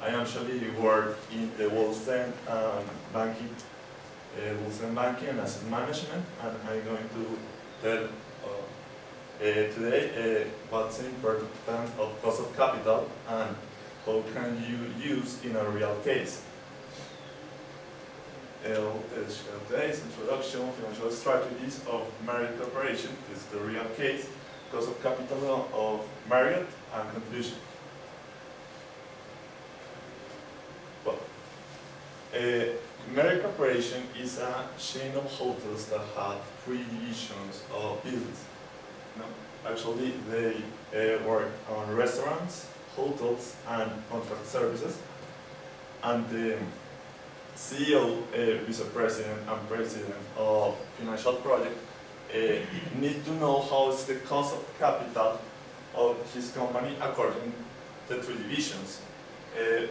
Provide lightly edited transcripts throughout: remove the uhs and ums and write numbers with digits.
I actually work in the Wholesale banking, Wholesale banking and asset management, and I'm going to tell today what's the importance of cost of capital and how can you use in a real case. Today's introduction, financial strategies of Marriott Corporation is the real case, cost of capital of Marriott, and conclusion. Well, Marriott Corporation is a chain of hotels that have 3 divisions of business. No, actually, they work on restaurants, hotels, and contract services. And the CEO, vice president, and president of financial project need to know how is the cost of capital of his company according to the 3 divisions.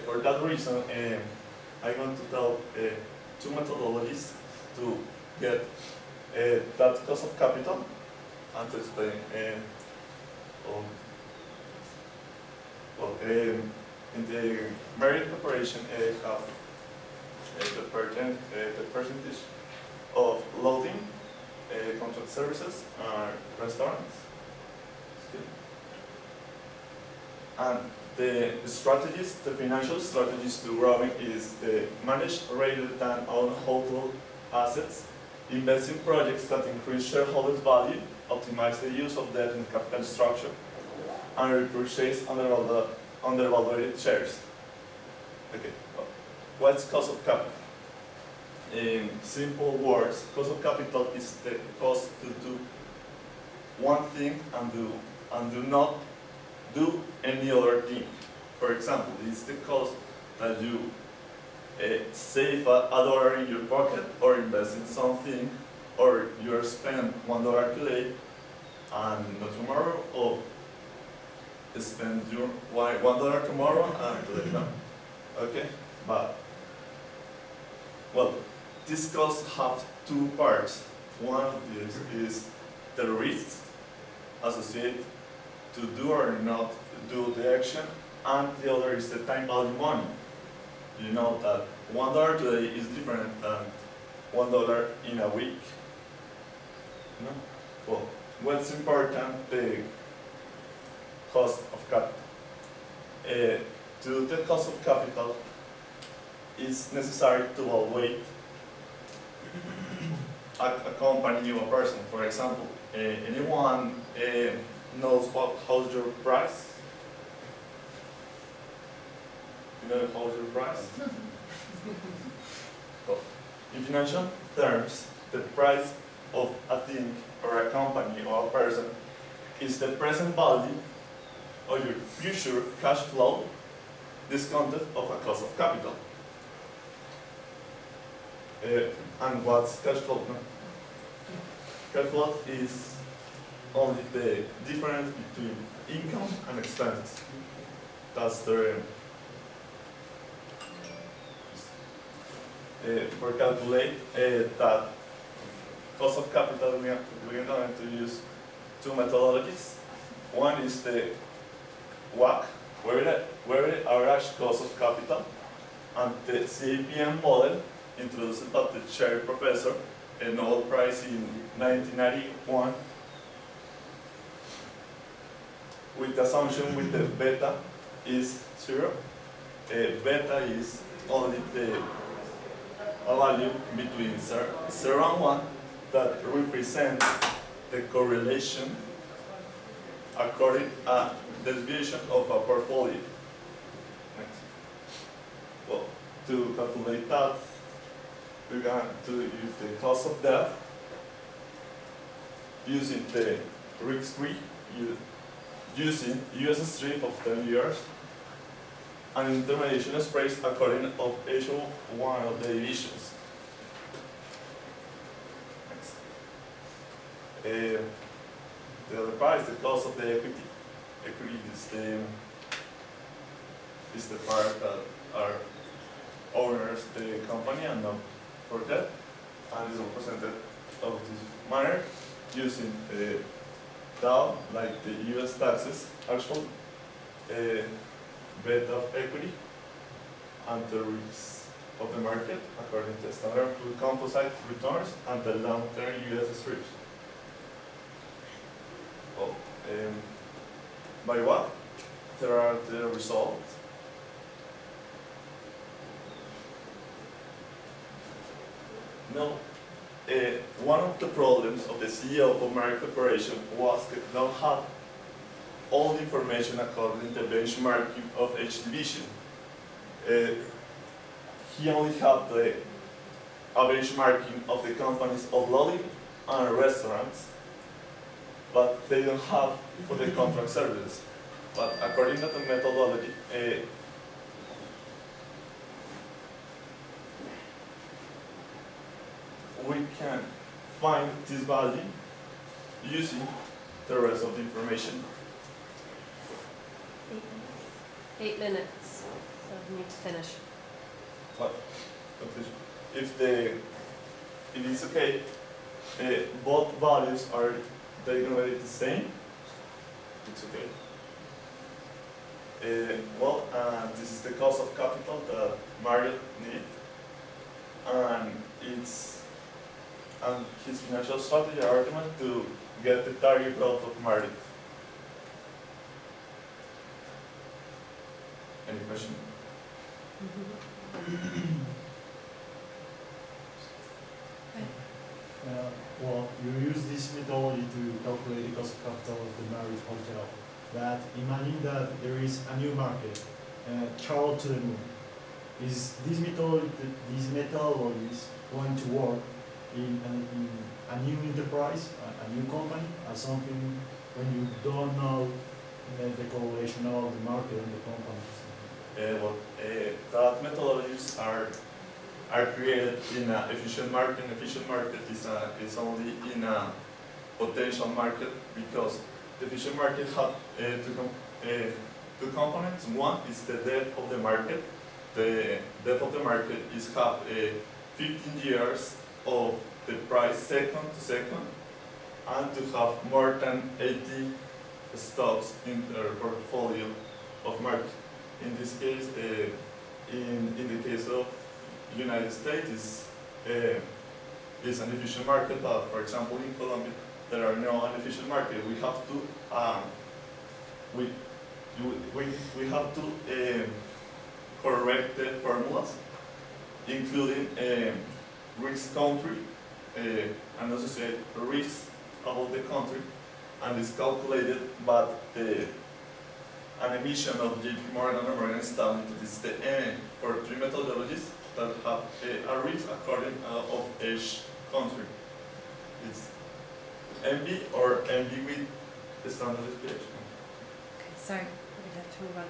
For that reason, I'm going to tell 2 methodologies to get that cost of capital and to explain. In the Marriott Corporation have the percentage of loading, contract services, and restaurants. And the strategies, the financial strategies to growing is the manage rather than own hotel assets, invest in projects that increase shareholders' value, optimize the use of debt in capital structure, and repurchase undervalued shares. Okay, well, what's cost of capital? In simple words, cost of capital is the cost to do one thing and do not do any other thing. For example, it's the cost that you save $1 in your pocket or invest in something, or you spend $1 today and not tomorrow, or spend your $1 tomorrow and today no. Okay, but well, these costs have 2 parts. One is the risk associated to do or not do the action, and the other is the time value money. You know that $1 today is different than $1 in a week. No? Well, what's important? The cost of capital. To do the cost of capital, it's necessary to evaluate a company or a person. For example, anyone knows how's your price? You know how's your price? Well, in financial terms, the price of a thing or a company or a person is the present value of your future cash flow discounted of a cost of capital. And what's cash flow? No? Cash flow is only the difference between income and expenses. That's the for calculate that cost of capital, we're going to use 2 methodologies. One is the WACC, weighted average cost of capital, and the CAPM model introduced by the chair professor and Nobel Prize in 1991, with the assumption with the beta is 0. Beta is only a value between 0 and 1 that represents the correlation according to the deviation of a portfolio. Next. Well, to calculate that, we're going to use the cost of debt using the risk-free, using US strip of 10 years, and intermediation spreads according of each one of the divisions. Next. The other part is the cost of the equity. Equity is the part that are owners the company and not for debt, and is represented of this manner using Dow, like the US taxes, actual beta of equity, and the risks of the market according to Standard Composite returns and the long-term US strips. Well, by what? There are the results. No, one of the problems of the CEO of American Corporation was that they don't have all the information according to the benchmarking of each division. He only had the benchmarking of the companies of lodging and restaurants, but they don't have for the contract services. But according to the methodology, we can find this value using the rest of the information. 8 minutes, so we need to finish. But if it's okay, both values are they gonna be the same? It's okay. Well, this is the cost of capital that Marriott needs, and his financial strategy argument to get the target growth of Marriott. Any question? Well, you use this methodology to calculate the cost of capital of the Marriott Hotel. That imagine that there is a new market, travel to the moon. Is this methodologies going to work in a new enterprise, a new company, or something when you don't know the correlation of the market and the company? That methodologies are created in an efficient market. An efficient market is only in a potential market because the efficient market have two components. One is the depth of the market. The depth of the market is have 15 years of the price second to second, and to have more than 80 stocks in their portfolio of market. In this case, in the case of United States, is an efficient market, but for example in Colombia there are no inefficient market. We have to we have to correct the formulas, including risk country and associate risk about the country, and is calculated, but an emission of JP Morgan or Morgan Stanley. This is the M for 3 methodologies that have a risk according of each country. It's MB or MB with the standard deviation. Okay, sorry, we have to move on.